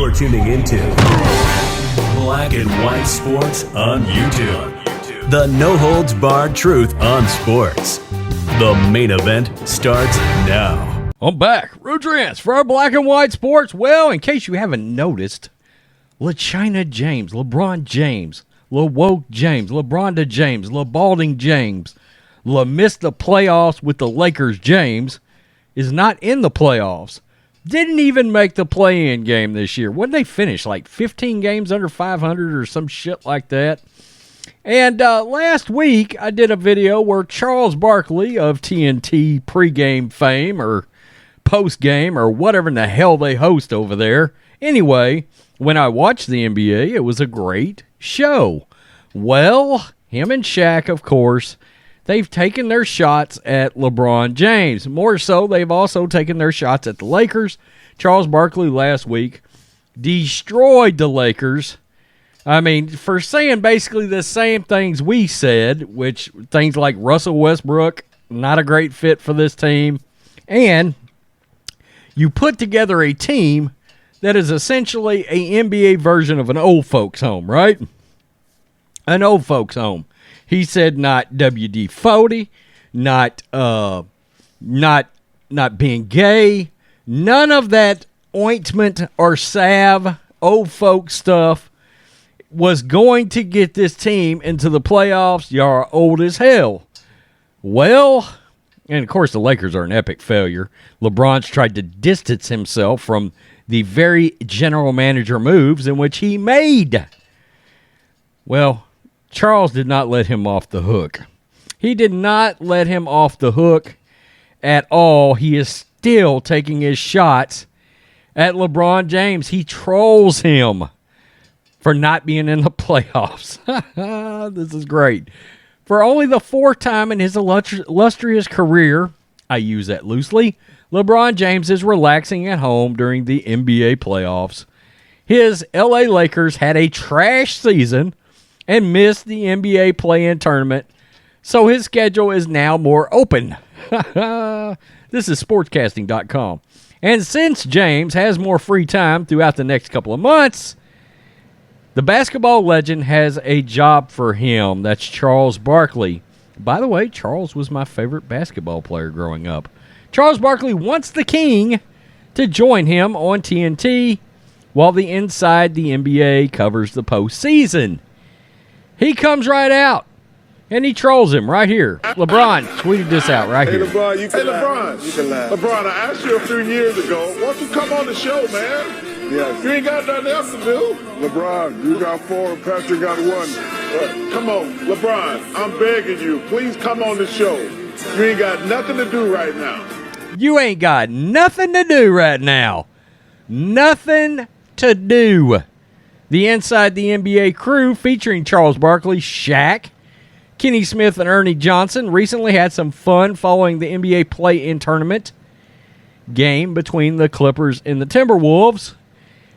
You're tuning into Black and White Sports on YouTube. The no-holds-barred truth on sports. The main event starts now. I'm back. Rudrance for our Black and White Sports. Well, in case you haven't noticed, LaChina James, LeBron James, LaWoke James, LeBronda James, LeBalding James, missed the playoffs with the Lakers James, is not in the playoffs. Didn't even make the play-in game this year. When they finish, like 15 games under 500 or some shit like that. And last week, I did a video where Charles Barkley of TNT pregame fame or postgame or whatever in the hell they host over there. Anyway, when I watched the NBA, it was a great show. Well, him and Shaq, of course, they've taken their shots at LeBron James. More so, they've also taken their shots at the Lakers. Charles Barkley last week destroyed the Lakers. I mean, for saying basically the same things we said, which things like Russell Westbrook, not a great fit for this team. And you put together a team that is essentially a NBA version of an old folks home, right? An old folks home. He said not WD-40, not being gay, none of that ointment or salve, old folk stuff was going to get this team into the playoffs. Y'all are old as hell. Well, and of course the Lakers are an epic failure. LeBron's tried to distance himself from the very general manager moves in which he made. Well, Charles did not let him off the hook. He did not let him off the hook at all. He is still taking his shots at LeBron James. He trolls him for not being in the playoffs. This is great. For only the fourth time in his illustrious career, I use that loosely, LeBron James is relaxing at home during the NBA playoffs. His LA Lakers had a trash season and missed the NBA play-in tournament, so his schedule is now more open. This is sportscasting.com. And since James has more free time throughout the next couple of months, the basketball legend has a job for him. That's Charles Barkley. By the way, Charles was my favorite basketball player growing up. Charles Barkley wants the King to join him on TNT while the Inside the NBA covers the postseason. He comes right out, and he trolls him right here. LeBron tweeted this out right here. LeBron, you can laugh. LeBron, I asked you a few years ago, why don't you come on the show, man? Yes. You ain't got nothing else to do. LeBron, you got 4 and Patrick got 1. Come on, LeBron, I'm begging you, please come on the show. You ain't got nothing to do right now. You ain't got nothing to do right now. Nothing to do. The Inside the NBA crew, featuring Charles Barkley, Shaq, Kenny Smith, and Ernie Johnson, recently had some fun following the NBA play-in tournament game between the Clippers and the Timberwolves.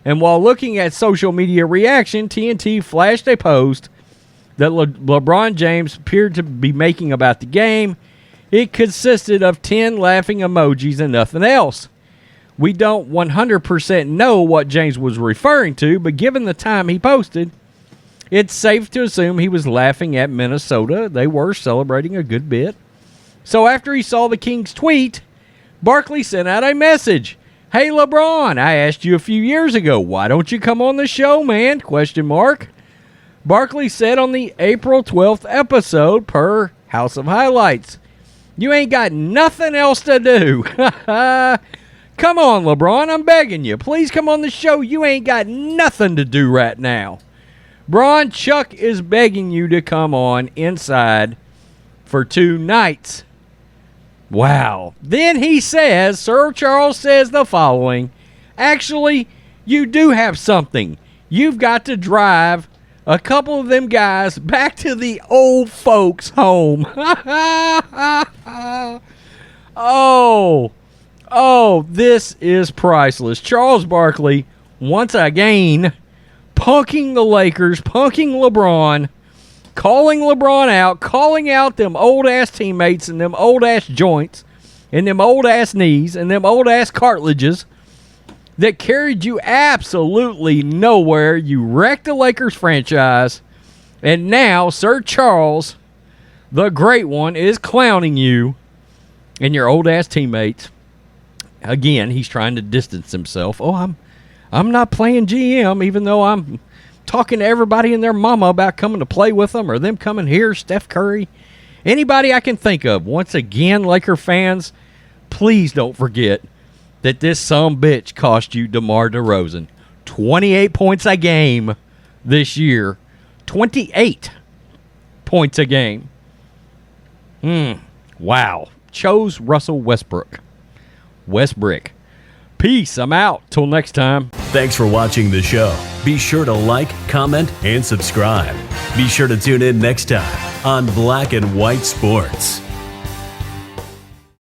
And while looking at social media reaction, TNT flashed a post that LeBron James appeared to be making about the game. It consisted of 10 laughing emojis and nothing else. We don't 100% know what James was referring to, but given the time he posted, it's safe to assume he was laughing at Minnesota. They were celebrating a good bit. So after he saw the King's tweet, Barkley sent out a message. Hey, LeBron, I asked you a few years ago, why don't you come on the show, man? ? Barkley said on the April 12th episode, per House of Highlights, you ain't got nothing else to do. Come on, LeBron, I'm begging you. Please come on the show. You ain't got nothing to do right now. Bron, Chuck is begging you to come on Inside for 2 nights. Wow. Then he says, Sir Charles says the following. Actually, you do have something. You've got to drive a couple of them guys back to the old folks' home. Oh, this is priceless. Charles Barkley, once again, punking the Lakers, punking LeBron, calling LeBron out, calling out them old-ass teammates and them old-ass joints and them old-ass knees and them old-ass cartilages that carried you absolutely nowhere. You wrecked the Lakers franchise. And now Sir Charles, the great one, is clowning you and your old-ass teammates. Again, he's trying to distance himself. Oh, I'm not playing GM, even though I'm talking to everybody and their mama about coming to play with them or them coming here, Steph Curry. Anybody I can think of. Once again, Laker fans, please don't forget that this sumbitch cost you DeMar DeRozan 28 points a game this year. 28 points a game. Wow. Chose Russell Westbrook. Peace. I'm out. Till next time. Thanks for watching the show. Be sure to like, comment, and subscribe. Be sure to tune in next time on Black and White Sports.